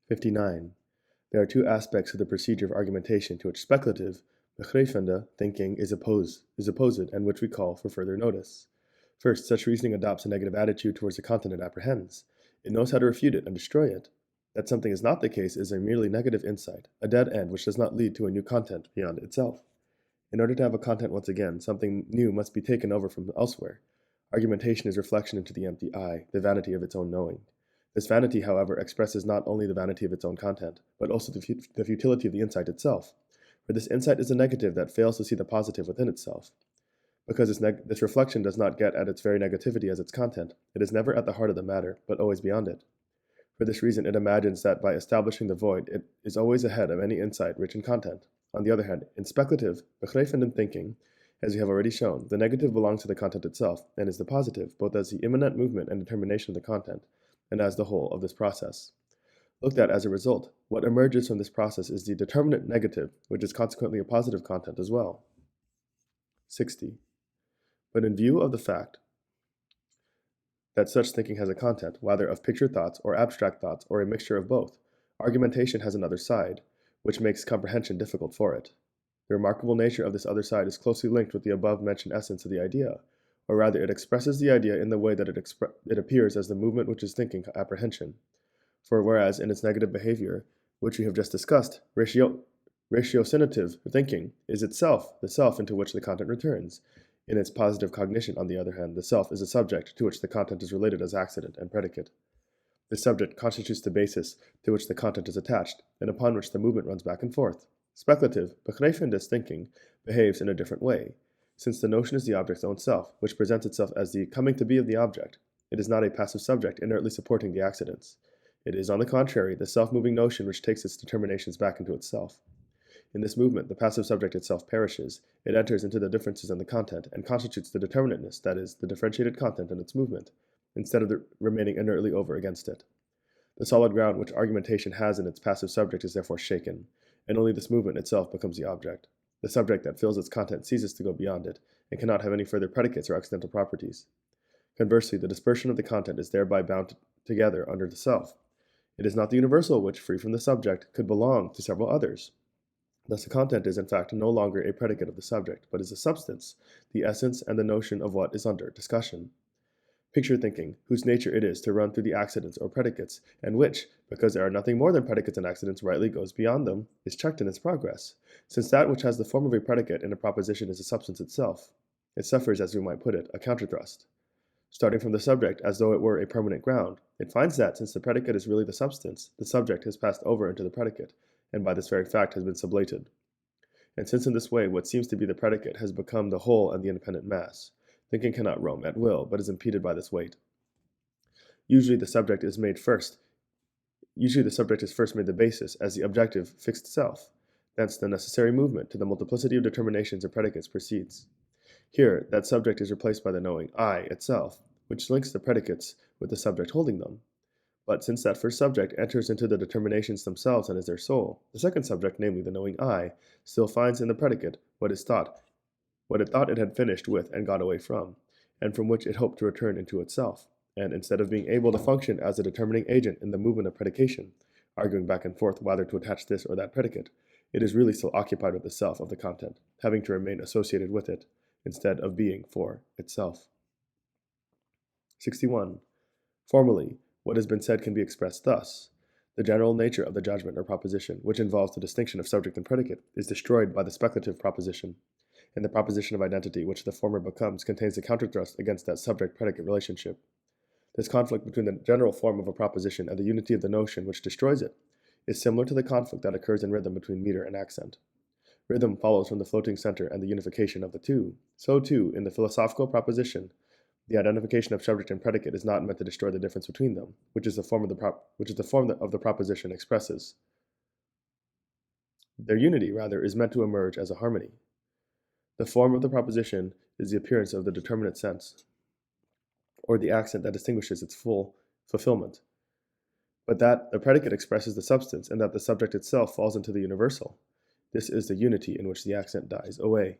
59. There are two aspects of the procedure of argumentation to which speculative, begreffende thinking is opposed, and which we call for further notice. First, such reasoning adopts a negative attitude towards the content it apprehends. It knows how to refute it and destroy it. That something is not the case is a merely negative insight, a dead end which does not lead to a new content beyond itself. In order to have a content once again, something new must be taken over from elsewhere. Argumentation is reflection into the empty I, the vanity of its own knowing. This vanity, however, expresses not only the vanity of its own content, but also the futility of the insight itself. For this insight is a negative that fails to see the positive within itself. Because this reflection does not get at its very negativity as its content, it is never at the heart of the matter, but always beyond it. For this reason, it imagines that by establishing the void, it is always ahead of any insight rich in content. On the other hand, in speculative, begreffende thinking, as we have already shown, the negative belongs to the content itself, and is the positive, both as the immanent movement and determination of the content, and as the whole of this process. Looked at as a result, what emerges from this process is the determinate negative, which is consequently a positive content as well. 60. But in view of the fact that such thinking has a content, whether of picture thoughts or abstract thoughts or a mixture of both, argumentation has another side, which makes comprehension difficult for it. The remarkable nature of this other side is closely linked with the above-mentioned essence of the idea, or rather it expresses the idea in the way that it appears as the movement which is thinking apprehension. For whereas in its negative behavior, which we have just discussed, ratiocinative thinking is itself the self into which the content returns. In its positive cognition, on the other hand, the self is a subject to which the content is related as accident and predicate. This subject constitutes the basis to which the content is attached, and upon which the movement runs back and forth. Speculative, begreffende thinking behaves in a different way. Since the notion is the object's own self, which presents itself as the coming to be of the object, it is not a passive subject inertly supporting the accidents. It is, on the contrary, the self-moving notion which takes its determinations back into itself. In this movement, the passive subject itself perishes, it enters into the differences in the content, and constitutes the determinateness, that is, the differentiated content in its movement, instead of remaining inertly over against it. The solid ground which argumentation has in its passive subject is therefore shaken, and only this movement itself becomes the object. The subject that fills its content ceases to go beyond it, and cannot have any further predicates or accidental properties. Conversely, the dispersion of the content is thereby bound together under the self. It is not the universal which, free from the subject, could belong to several others. Thus the content is in fact no longer a predicate of the subject, but is a substance, the essence and the notion of what is under discussion. Picture thinking, whose nature it is to run through the accidents or predicates, and which, because there are nothing more than predicates and accidents rightly goes beyond them, is checked in its progress, since that which has the form of a predicate in a proposition is a substance itself. It suffers, as we might put it, a counterthrust. Starting from the subject as though it were a permanent ground, it finds that, since the predicate is really the substance, the subject has passed over into the predicate, and by this very fact has been sublated. And since in this way what seems to be the predicate has become the whole and the independent mass, thinking cannot roam at will, but is impeded by this weight. Usually the subject is first made the basis as the objective fixed self. Thence the necessary movement to the multiplicity of determinations and predicates proceeds. Here, that subject is replaced by the knowing I itself, which links the predicates with the subject holding them. But since that first subject enters into the determinations themselves and is their soul, the second subject, namely the knowing I, still finds in the predicate what it thought it had finished with and got away from, and from which it hoped to return into itself, and instead of being able to function as a determining agent in the movement of predication, arguing back and forth whether to attach this or that predicate, it is really still occupied with the self of the content, having to remain associated with it, instead of being for itself. 61. Formally, what has been said can be expressed thus. The general nature of the judgment or proposition, which involves the distinction of subject and predicate, is destroyed by the speculative proposition, and the proposition of identity which the former becomes contains the counterthrust against that subject-predicate relationship. This conflict between the general form of a proposition and the unity of the notion which destroys it is similar to the conflict that occurs in rhythm between meter and accent. Rhythm follows from the floating center and the unification of the two. So too, in the philosophical proposition, the identification of subject and predicate is not meant to destroy the difference between them, which is the form of the proposition expresses. Their unity, rather, is meant to emerge as a harmony. The form of the proposition is the appearance of the determinate sense, or the accent that distinguishes its full fulfillment, but that the predicate expresses the substance and that the subject itself falls into the universal. This is the unity in which the accent dies away.